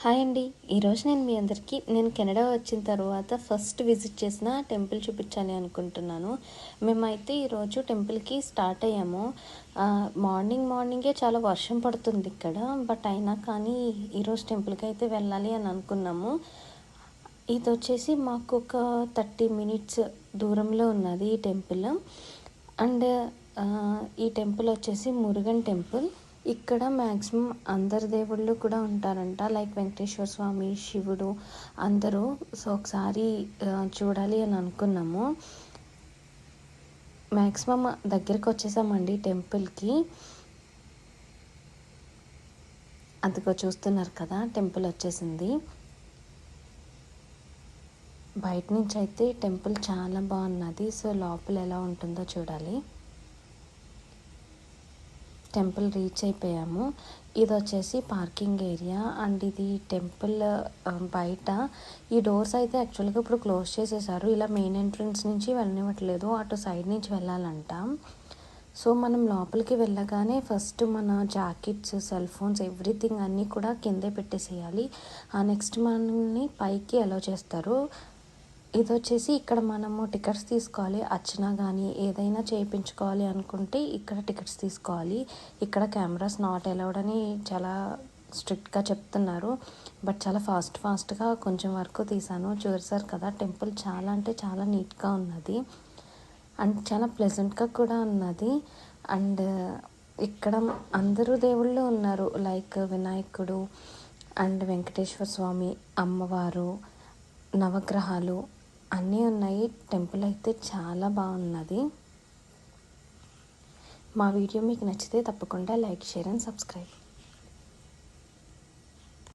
Hi అండి. ఈరోజు నేను మీ అందరికీ కెనడా వచ్చిన తర్వాత ఫస్ట్ విజిట్ చేసిన టెంపుల్ చూపించాలి అనుకుంటున్నాను. మేమైతే ఈరోజు టెంపుల్కి స్టార్ట్ అయ్యాము. మార్నింగే చాలా వర్షం పడుతుంది ఇక్కడ. బట్ అయినా కానీ ఈరోజు టెంపుల్కి అయితే వెళ్ళాలి అని అనుకున్నాము. ఇది వచ్చేసి మాకు ఒక 30 మినిట్స్ దూరంలో ఉన్నది ఈ టెంపుల్. అండ్ ఈ టెంపుల్ వచ్చేసి మురుగన్ టెంపుల్. ఇక్కడ మ్యాక్సిమం అందరి దేవుళ్ళు కూడా ఉంటారంట, లైక్ వెంకటేశ్వర స్వామి, శివుడు అందరూ. సో ఒకసారి చూడాలి అని అనుకున్నాము. మ్యాక్సిమం దగ్గరికి వచ్చేసామండి టెంపుల్కి. అందుకో చూస్తున్నారు కదా, టెంపుల్ వచ్చేసింది. బయట నుంచి అయితే టెంపుల్ చాలా బాగున్నది. సో లోపల ఎలా ఉంటుందో చూడాలి. టెంపుల్ రీచ్ అయిపోయాము. ఇది వచ్చేసి పార్కింగ్ ఏరియా. అండ్ ఇది టెంపుల్ బయట ఈ డోర్స్ అయితే యాక్చువల్గా ఇప్పుడు క్లోజ్ చేసేసారు. ఇలా మెయిన్ ఎంట్రన్స్ నుంచి వెళ్ళనివ్వట్లేదు, అటు సైడ్ నుంచి వెళ్ళాలంట. సో మనం లోపలికి వెళ్ళగానే ఫస్ట్ మన జాకెట్స్, సెల్ ఫోన్స్, ఎవ్రీథింగ్ అన్నీ కూడా కిందే పెట్టేసేయాలి. నెక్స్ట్ మనల్ని పైకి అలౌ చేస్తారు. ఇది వచ్చేసి ఇక్కడ మనము టికెట్స్ తీసుకోవాలి. అర్చన కానీ ఏదైనా చేయించుకోవాలి అనుకుంటే ఇక్కడ టికెట్స్ తీసుకోవాలి. ఇక్కడ కెమెరాస్ నాట్ అలౌడ్ అని చాలా స్ట్రిక్ట్గా చెప్తున్నారు. బట్ చాలా ఫాస్ట్గా కొంచెం వరకు తీసాను. చూసారు కదా, టెంపుల్ చాలా అంటే చాలా నీట్గా ఉన్నది అండ్ చాలా ప్లెజెంట్గా కూడా ఉన్నది. అండ్ ఇక్కడ అందరూ దేవుళ్ళు ఉన్నారు, లైక్ వినాయకుడు అండ్ వెంకటేశ్వర స్వామి, అమ్మవారు, నవగ్రహాలు అన్నీ ఉన్నాయి. టెంపుల్ అయితే చాలా బాగున్నది. మా వీడియో మీకు నచ్చితే తప్పకుండా లైక్, షేర్ అండ్ సబ్స్క్రైబ్.